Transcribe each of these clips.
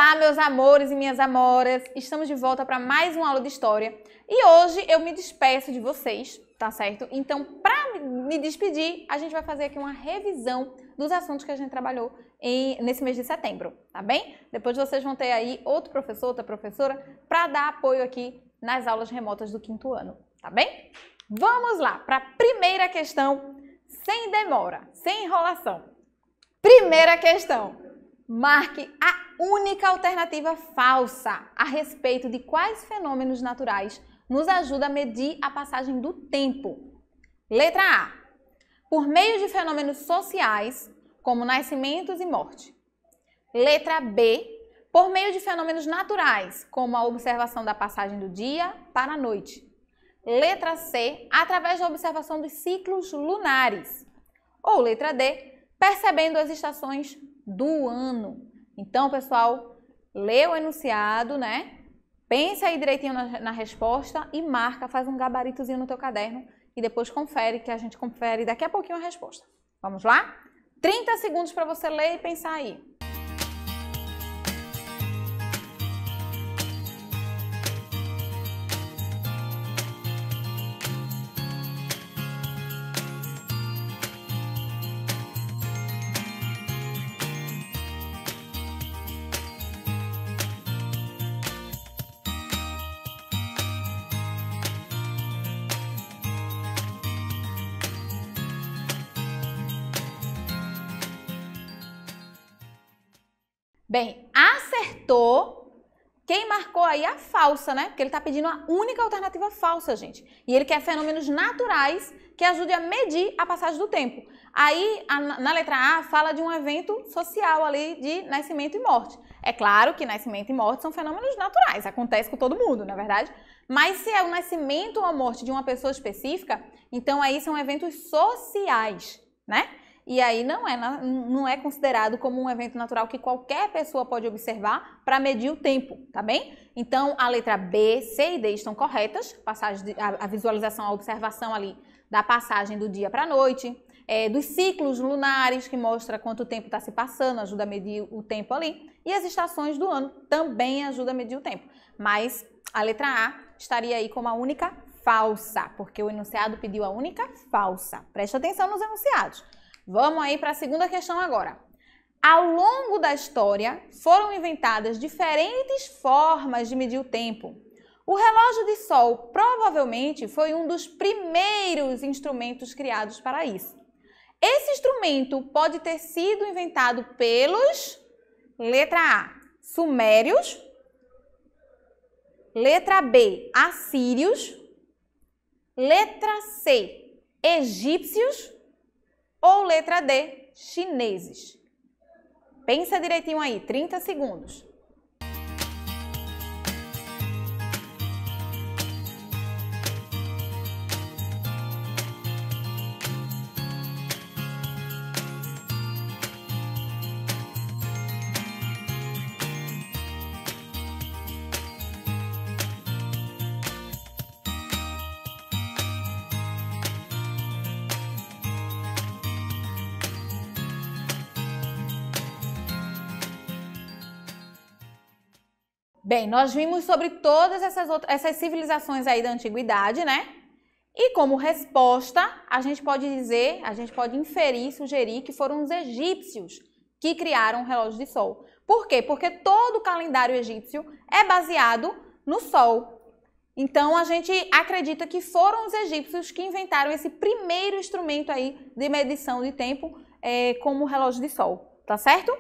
Olá, meus amores e minhas amoras! Estamos de volta para mais uma aula de História e hoje eu me despeço de vocês, tá certo? Então, para me despedir, a gente vai fazer aqui uma revisão dos assuntos que a gente trabalhou nesse mês de setembro, tá bem? Depois vocês vão ter aí outro professor, outra professora, para dar apoio aqui nas aulas remotas do quinto ano, tá bem? Vamos lá para a primeira questão, sem demora, sem enrolação. Primeira questão. Marque a única alternativa falsa a respeito de quais fenômenos naturais nos ajuda a medir a passagem do tempo. Letra A. Por meio de fenômenos sociais, como nascimentos e morte. Letra B. Por meio de fenômenos naturais, como a observação da passagem do dia para a noite. Letra C. Através da observação dos ciclos lunares. Ou letra D. Percebendo as estações do ano. Então, pessoal, lê o enunciado, né? Pensa aí direitinho na resposta e marca, faz um gabaritozinho no teu caderno e depois confere, que a gente confere daqui a pouquinho a resposta. Vamos lá? 30 segundos para você ler e pensar aí. Bem, acertou quem marcou aí a falsa, né? Porque ele está pedindo a única alternativa falsa, gente. E ele quer fenômenos naturais que ajudem a medir a passagem do tempo. Aí, na letra A, fala de um evento social ali de nascimento e morte. É claro que nascimento e morte são fenômenos naturais, acontece com todo mundo, não é verdade? Mas se é o nascimento ou a morte de uma pessoa específica, então aí são eventos sociais, né? E aí não é considerado como um evento natural que qualquer pessoa pode observar para medir o tempo, tá bem? Então, a letra B, C e D estão corretas, a visualização, a observação ali da passagem do dia para a noite, dos ciclos lunares, que mostra quanto tempo está se passando, ajuda a medir o tempo ali, e as estações do ano também ajuda a medir o tempo. Mas a letra A estaria aí como a única falsa, porque o enunciado pediu a única falsa. Preste atenção nos enunciados. Vamos aí para a segunda questão agora. Ao longo da história, foram inventadas diferentes formas de medir o tempo. O relógio de sol provavelmente foi um dos primeiros instrumentos criados para isso. Esse instrumento pode ter sido inventado pelos, letra A, sumérios, letra B, assírios, letra C, egípcios, ou letra D, chineses. Pensa direitinho aí, 30 segundos. Bem, nós vimos sobre todas essas civilizações aí da antiguidade, né? E como resposta, a gente pode inferir, sugerir que foram os egípcios que criaram o relógio de sol. Por quê? Porque todo o calendário egípcio é baseado no sol. Então, a gente acredita que foram os egípcios que inventaram esse primeiro instrumento aí de medição de tempo como o relógio de sol, tá certo?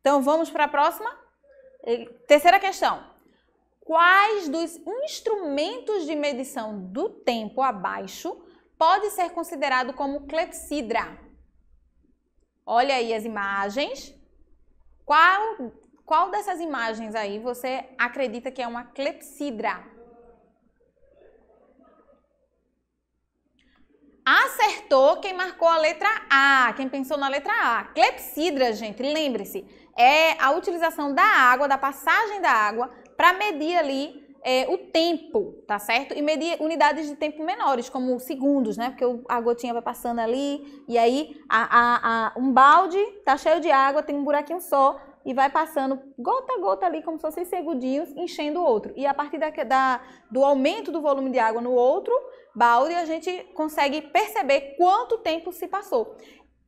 Então, vamos para a próxima. Terceira questão. Quais dos instrumentos de medição do tempo abaixo pode ser considerado como clepsidra? Olha aí as imagens. Qual dessas imagens aí você acredita que é uma clepsidra? Acertou quem marcou a letra A, quem pensou na letra A. Clepsidra, gente, lembre-se, é a utilização da água, da passagem da água, para medir ali o tempo, tá certo? E medir unidades de tempo menores, como segundos, né? Porque a gotinha vai passando ali, e aí um balde tá cheio de água, tem um buraquinho só, e vai passando gota a gota ali, como se fossem segundinhos, enchendo o outro. E a partir do aumento do volume de água no outro balde, a gente consegue perceber quanto tempo se passou.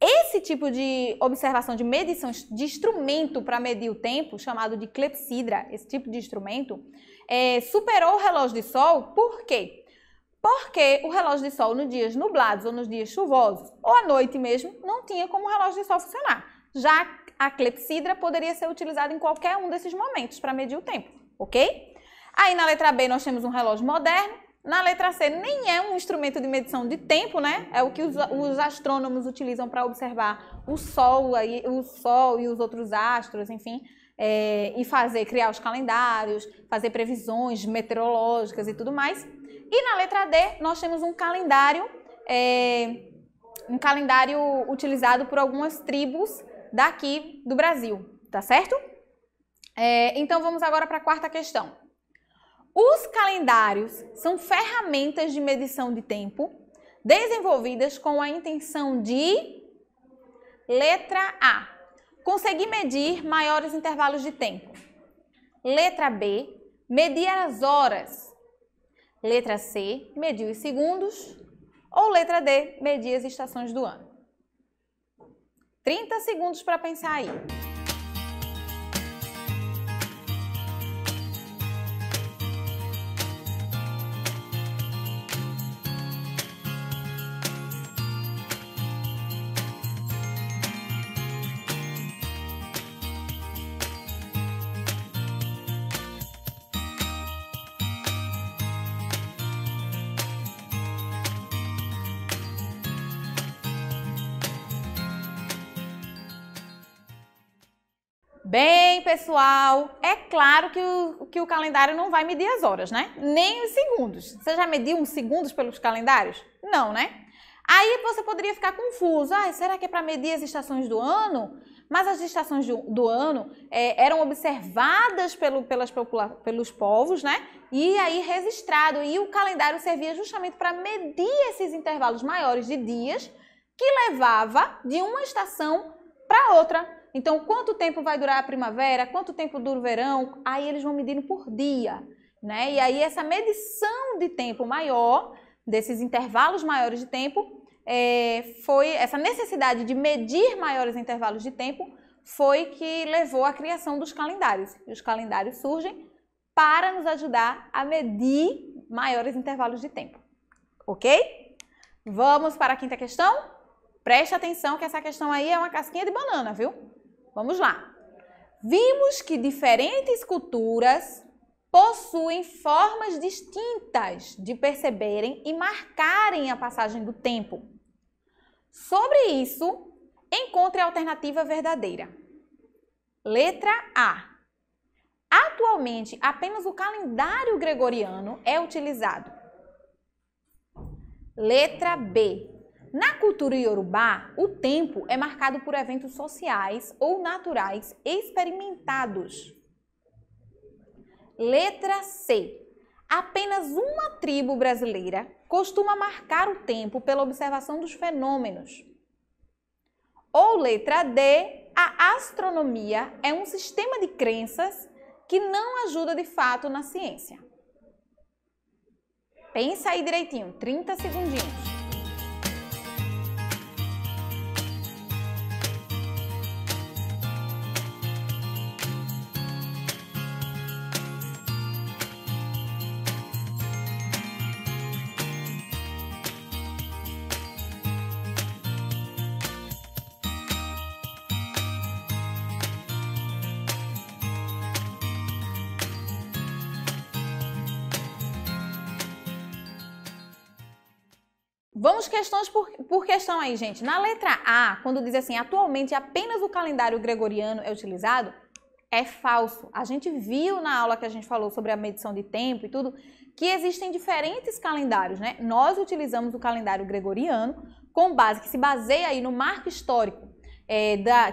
Esse tipo de observação de medição de instrumento para medir o tempo, chamado de clepsidra, esse tipo de instrumento, superou o relógio de sol. Por quê? Porque o relógio de sol nos dias nublados ou nos dias chuvosos, ou à noite mesmo, não tinha como o relógio de sol funcionar. Já a clepsidra poderia ser utilizada em qualquer um desses momentos para medir o tempo, ok? Aí na letra B nós temos um relógio moderno. Na letra C nem é um instrumento de medição de tempo, né? É o que os astrônomos utilizam para observar o Sol e os outros astros, enfim, e criar os calendários, fazer previsões meteorológicas e tudo mais. E na letra D nós temos um calendário utilizado por algumas tribos daqui do Brasil, tá certo? Então vamos agora para a quarta questão. Os calendários são ferramentas de medição de tempo desenvolvidas com a intenção de, letra A, conseguir medir maiores intervalos de tempo. Letra B, medir as horas. Letra C, medir os segundos. Ou letra D, medir as estações do ano. 30 segundos para pensar aí. Bem, pessoal, é claro que o calendário não vai medir as horas, né? Nem os segundos. Você já mediu uns segundos pelos calendários? Não, né? Aí você poderia ficar confuso. Será que é para medir as estações do ano? Mas as estações do ano eram observadas pelos povos, né? E aí registrado. E o calendário servia justamente para medir esses intervalos maiores de dias que levava de uma estação para outra. Então, quanto tempo vai durar a primavera, quanto tempo dura o verão, aí eles vão medindo por dia, né? E aí essa medição de tempo maior, desses intervalos maiores de tempo, essa necessidade de medir maiores intervalos de tempo foi que levou à criação dos calendários. E os calendários surgem para nos ajudar a medir maiores intervalos de tempo, ok? Vamos para a quinta questão? Preste atenção que essa questão aí é uma casquinha de banana, viu? Vamos lá. Vimos que diferentes culturas possuem formas distintas de perceberem e marcarem a passagem do tempo. Sobre isso, encontre a alternativa verdadeira. Letra A. Atualmente, apenas o calendário gregoriano é utilizado. Letra B. Na cultura iorubá, o tempo é marcado por eventos sociais ou naturais experimentados. Letra C. Apenas uma tribo brasileira costuma marcar o tempo pela observação dos fenômenos. Ou letra D. A astronomia é um sistema de crenças que não ajuda de fato na ciência. Pensa aí direitinho, 30 segundinhos. Vamos questões por questão aí, gente. Na letra A, quando diz assim, atualmente apenas o calendário gregoriano é utilizado, é falso. A gente viu na aula que a gente falou sobre a medição de tempo e tudo, que existem diferentes calendários, né? Nós utilizamos o calendário gregoriano que se baseia aí no marco histórico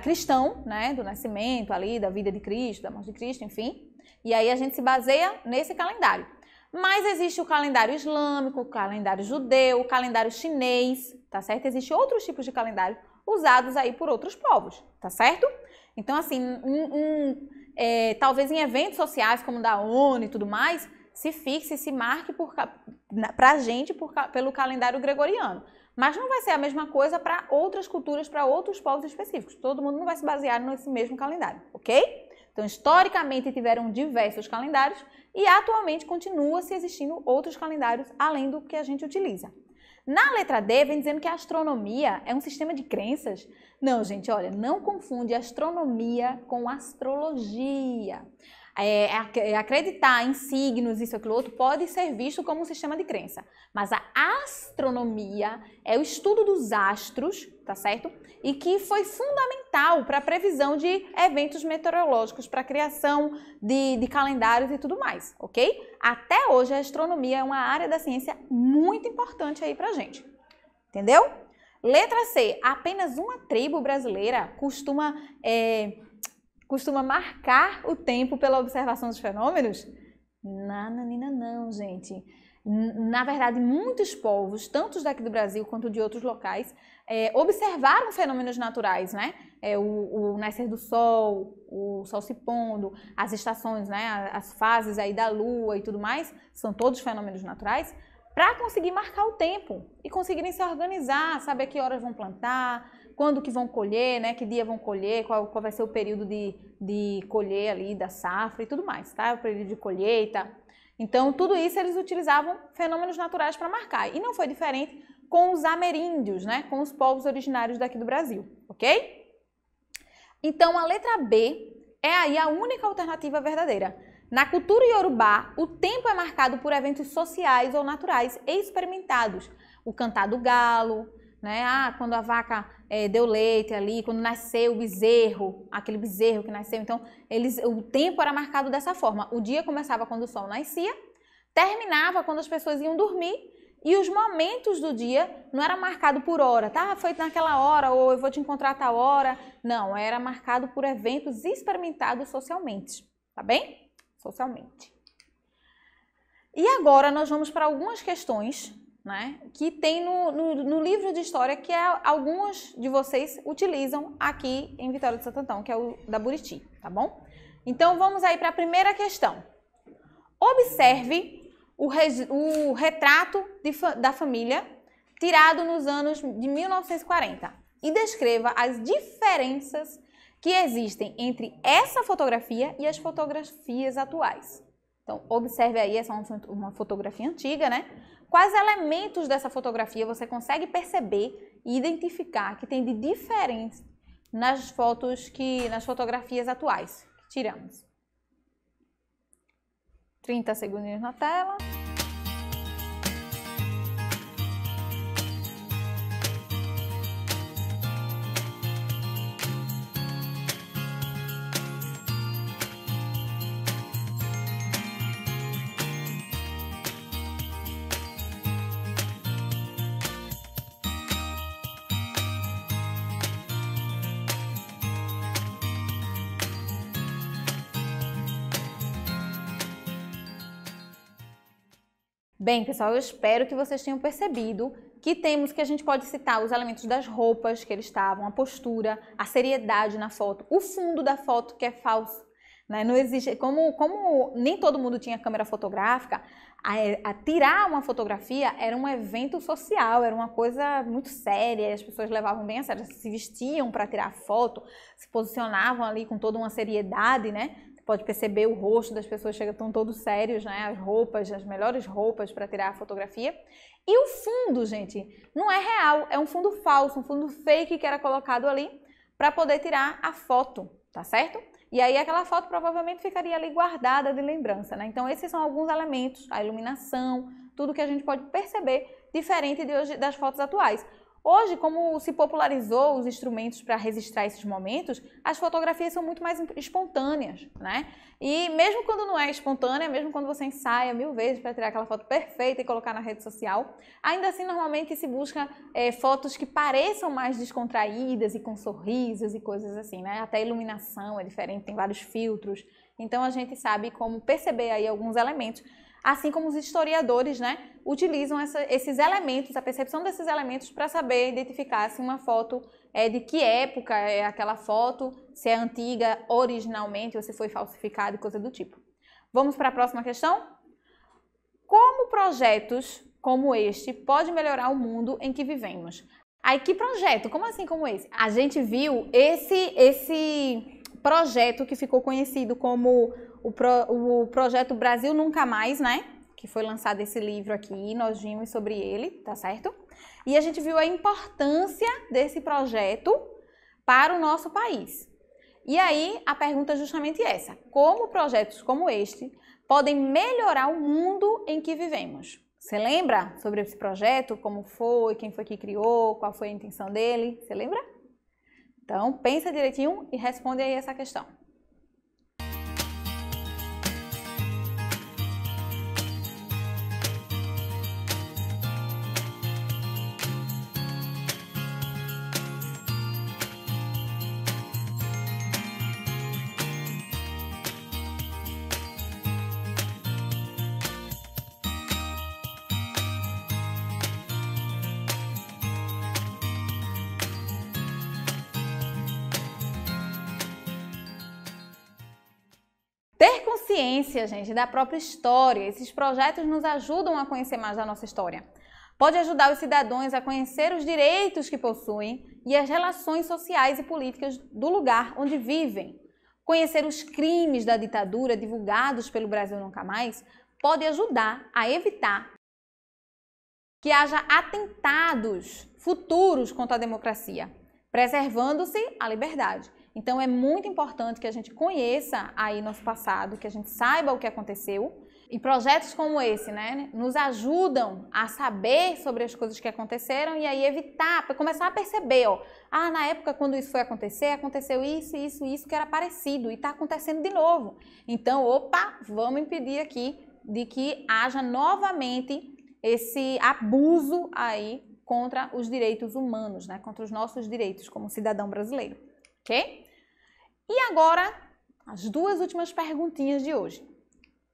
cristão, né? Do nascimento ali, da vida de Cristo, da morte de Cristo, enfim. E aí a gente se baseia nesse calendário. Mas existe o calendário islâmico, o calendário judeu, o calendário chinês, tá certo? Existem outros tipos de calendário. usados aí por outros povos, tá certo? Então, assim, talvez em eventos sociais como da ONU e tudo mais, se fixe, se marque pra gente pelo calendário gregoriano. Mas não vai ser a mesma coisa para outras culturas, para outros povos específicos. Todo mundo não vai se basear nesse mesmo calendário, ok? Então, historicamente tiveram diversos calendários e atualmente continua-se existindo outros calendários além do que a gente utiliza. Na letra D, vem dizendo que a astronomia é um sistema de crenças. Não, gente, olha, não confunde astronomia com astrologia. Acreditar em signos, isso, aquilo outro, pode ser visto como um sistema de crença. Mas a astronomia é o estudo dos astros, tá certo? E que foi fundamental para a previsão de eventos meteorológicos, para a criação de calendários e tudo mais, ok? Até hoje a astronomia é uma área da ciência muito importante aí pra gente, entendeu? Letra C, apenas uma tribo brasileira costuma marcar o tempo pela observação dos fenômenos? Nananina não, gente. Na verdade, muitos povos, tanto daqui do Brasil quanto de outros locais, observaram fenômenos naturais, né? O nascer do sol, o sol se pondo, as estações, né? As fases aí da lua e tudo mais, são todos fenômenos naturais, para conseguir marcar o tempo e conseguirem se organizar, saber que horas vão plantar, quando que vão colher, né? Que dia vão colher, qual vai ser o período de colher ali da safra e tudo mais, tá? O período de colheita. Então, tudo isso eles utilizavam fenômenos naturais para marcar. E não foi diferente com os ameríndios, né? Com os povos originários daqui do Brasil, ok? Então, a letra B é aí a única alternativa verdadeira. Na cultura iorubá, o tempo é marcado por eventos sociais ou naturais experimentados. O cantar do galo, né? Quando a vaca deu leite ali, quando nasceu o bezerro, aquele bezerro que nasceu. Então, o tempo era marcado dessa forma. O dia começava quando o sol nascia, terminava quando as pessoas iam dormir e os momentos do dia não era marcado por hora, tá? Foi naquela hora ou eu vou te encontrar a tal hora. Não, era marcado por eventos experimentados socialmente, tá bem? Socialmente. E agora nós vamos para algumas questões, né, que tem no livro de história que alguns de vocês utilizam aqui em Vitória de Santo Antão, que é o da Buriti, tá bom? Então vamos aí para a primeira questão. Observe o retrato da família tirado nos anos de 1940 e descreva as diferenças que existem entre essa fotografia e as fotografias atuais. Então, observe aí, essa é uma fotografia antiga, né? Quais elementos dessa fotografia você consegue perceber e identificar que tem de diferente nas fotografias atuais que tiramos? 30 segundinhos na tela. Bem, pessoal, eu espero que vocês tenham percebido que a gente pode citar os elementos das roupas que eles estavam, a postura, a seriedade na foto, o fundo da foto que é falso, né? Não existe, como nem todo mundo tinha câmera fotográfica, tirar uma fotografia era um evento social, era uma coisa muito séria, as pessoas levavam bem a sério, se vestiam para tirar foto, se posicionavam ali com toda uma seriedade, né? Pode perceber o rosto das pessoas, estão todos sérios, né? As roupas, as melhores roupas para tirar a fotografia. E o fundo, gente, não é real, é um fundo falso, um fundo fake que era colocado ali para poder tirar a foto, tá certo? E aí aquela foto provavelmente ficaria ali guardada de lembrança, né? Então esses são alguns elementos, a iluminação, tudo que a gente pode perceber diferente de hoje das fotos atuais. Hoje, como se popularizou os instrumentos para registrar esses momentos, as fotografias são muito mais espontâneas, né? E mesmo quando não é espontânea, mesmo quando você ensaia 1000 vezes para tirar aquela foto perfeita e colocar na rede social, ainda assim normalmente se busca fotos que pareçam mais descontraídas e com sorrisos e coisas assim, né? Até a iluminação é diferente, tem vários filtros, então a gente sabe como perceber aí alguns elementos. assim como os historiadores, né, utilizam esses elementos, a percepção desses elementos para saber identificar se uma foto é de que época é aquela foto, se é antiga originalmente ou se foi falsificada e coisa do tipo. Vamos para a próxima questão? Como projetos como este podem melhorar o mundo em que vivemos? Aí, que projeto? Como assim como esse? A gente viu esse projeto que ficou conhecido como o projeto Brasil Nunca Mais, né? Que foi lançado esse livro aqui, nós vimos sobre ele, tá certo? E a gente viu a importância desse projeto para o nosso país. E aí, a pergunta é justamente essa: como projetos como este podem melhorar o mundo em que vivemos? Você lembra sobre esse projeto? Como foi? Quem foi que criou? Qual foi a intenção dele? Você lembra? Então, pensa direitinho e responde aí essa questão. Ter consciência, gente, da própria história. Esses projetos nos ajudam a conhecer mais da nossa história. Pode ajudar os cidadãos a conhecer os direitos que possuem e as relações sociais e políticas do lugar onde vivem. Conhecer os crimes da ditadura divulgados pelo Brasil Nunca Mais pode ajudar a evitar que haja atentados futuros contra a democracia, preservando-se a liberdade. Então, é muito importante que a gente conheça aí nosso passado, que a gente saiba o que aconteceu. E projetos como esse, né, nos ajudam a saber sobre as coisas que aconteceram e aí evitar, para começar a perceber, ó, na época quando isso foi acontecer, aconteceu isso que era parecido e está acontecendo de novo. Então, opa, vamos impedir aqui de que haja novamente esse abuso aí contra os direitos humanos, né, contra os nossos direitos como cidadão brasileiro. Ok? E agora, as duas últimas perguntinhas de hoje.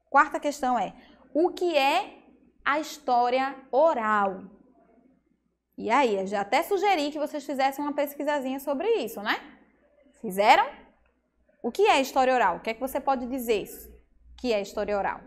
Quarta questão é: o que é a história oral? E aí, eu já até sugeri que vocês fizessem uma pesquisazinha sobre isso, né? Fizeram? O que é história oral? O que é que você pode dizer isso? O que é história oral?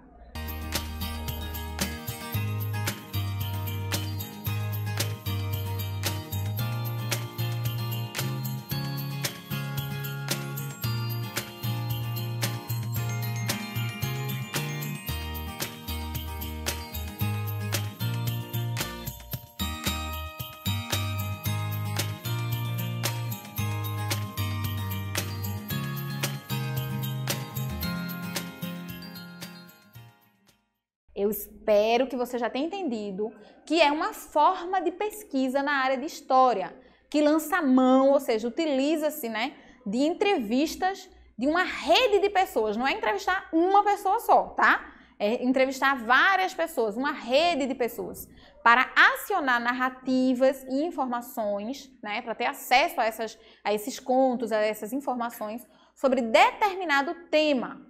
Eu espero que você já tenha entendido que é uma forma de pesquisa na área de história, que lança mão, ou seja, utiliza-se, né, de entrevistas de uma rede de pessoas. Não é entrevistar uma pessoa só, tá? É entrevistar várias pessoas, uma rede de pessoas, para acionar narrativas e informações, né, para ter acesso a esses contos, a essas informações sobre determinado tema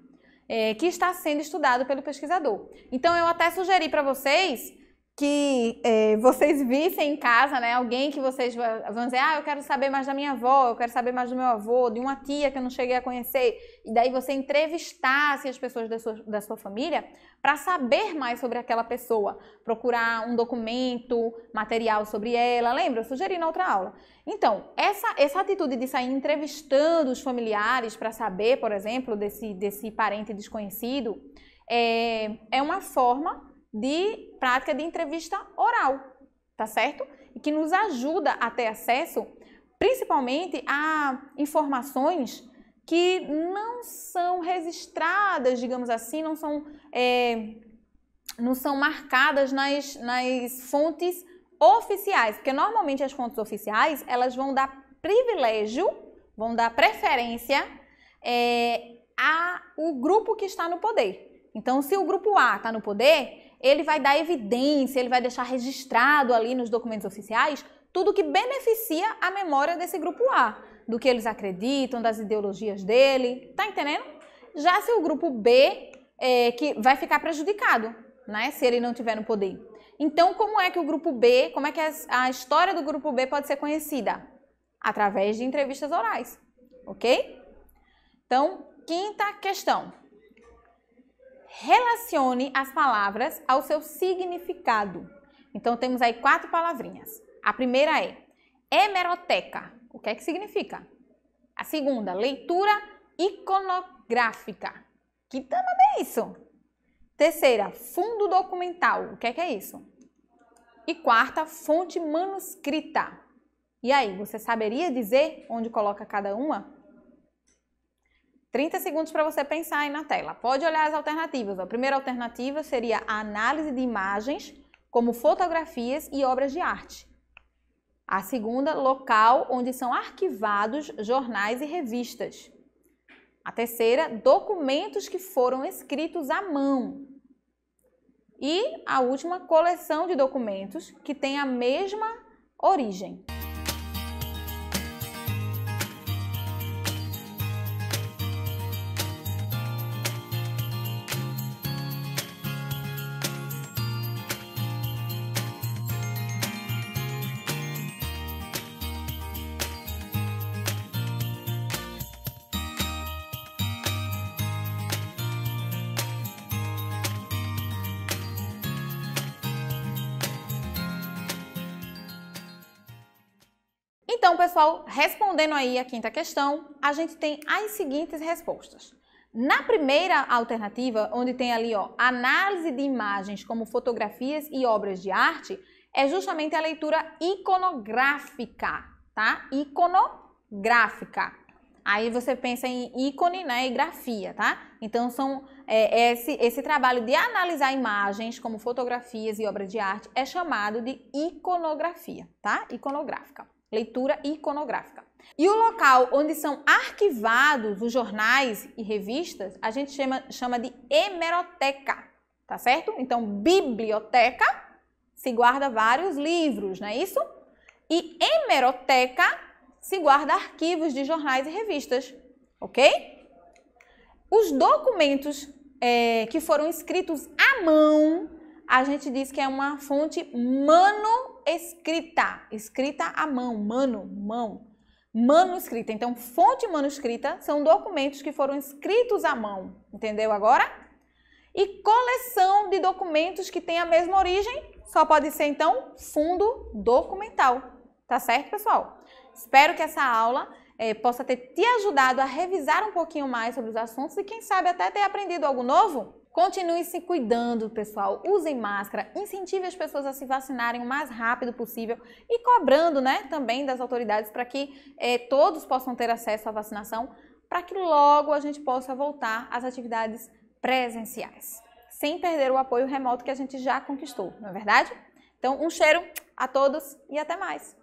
que está sendo estudado pelo pesquisador. Então, eu até sugeri para vocês que vocês vissem em casa, né, alguém que vocês vão dizer, eu quero saber mais da minha avó, eu quero saber mais do meu avô, de uma tia que eu não cheguei a conhecer, e daí você entrevistasse as pessoas da sua família para saber mais sobre aquela pessoa, procurar um documento, material sobre ela, lembra? Eu sugeri na outra aula. Então, essa atitude de sair entrevistando os familiares para saber, por exemplo, desse parente desconhecido, é uma forma de prática de entrevista oral, tá certo? E que nos ajuda a ter acesso, principalmente a informações que não são registradas, digamos assim, não são marcadas nas fontes oficiais, porque normalmente as fontes oficiais, elas vão dar privilégio, vão dar preferência ao grupo que está no poder. Então, se o grupo A está no poder, ele vai dar evidência, ele vai deixar registrado ali nos documentos oficiais tudo que beneficia a memória desse grupo A, do que eles acreditam, das ideologias dele, tá entendendo? Já se o grupo B, que vai ficar prejudicado, né, se ele não tiver no poder. Então, como é que o grupo B, como é que a história do grupo B pode ser conhecida? Através de entrevistas orais, ok? Então, quinta questão. Relacione as palavras ao seu significado. Então, temos aí 4 palavrinhas. A primeira é hemeroteca. O que é que significa? A segunda, leitura iconográfica. Que danada é isso? Terceira, fundo documental. O que é isso? E quarta, fonte manuscrita. E aí, você saberia dizer onde coloca cada uma? 30 segundos para você pensar aí na tela. Pode olhar as alternativas. A primeira alternativa seria a análise de imagens, como fotografias e obras de arte. A segunda, local onde são arquivados jornais e revistas. A terceira, documentos que foram escritos à mão. E a última, coleção de documentos que tem a mesma origem. Então, pessoal, respondendo aí a quinta questão, a gente tem as seguintes respostas. Na primeira alternativa, onde tem ali, ó, análise de imagens como fotografias e obras de arte, é justamente a leitura iconográfica, tá? Iconográfica. Aí você pensa em ícone, né, e grafia, tá? Então, esse trabalho de analisar imagens como fotografias e obras de arte é chamado de iconografia, tá? Iconográfica. Leitura iconográfica. E o local onde são arquivados os jornais e revistas, a gente chama de hemeroteca, tá certo? Então, biblioteca se guarda vários livros, não é isso? E hemeroteca se guarda arquivos de jornais e revistas, ok? Os documentos que foram escritos à mão, a gente diz que é uma fonte manuscrita, escrita à mão, manuscrita. Então, fonte manuscrita são documentos que foram escritos à mão, entendeu agora? E coleção de documentos que têm a mesma origem só pode ser, então, fundo documental, tá certo, pessoal? Espero que essa aula possa ter te ajudado a revisar um pouquinho mais sobre os assuntos e, quem sabe, até ter aprendido algo novo. Continue se cuidando, pessoal. Usem máscara, incentive as pessoas a se vacinarem o mais rápido possível e cobrando, né, também das autoridades para que todos possam ter acesso à vacinação, para que logo a gente possa voltar às atividades presenciais, sem perder o apoio remoto que a gente já conquistou, não é verdade? Então, um cheiro a todos e até mais!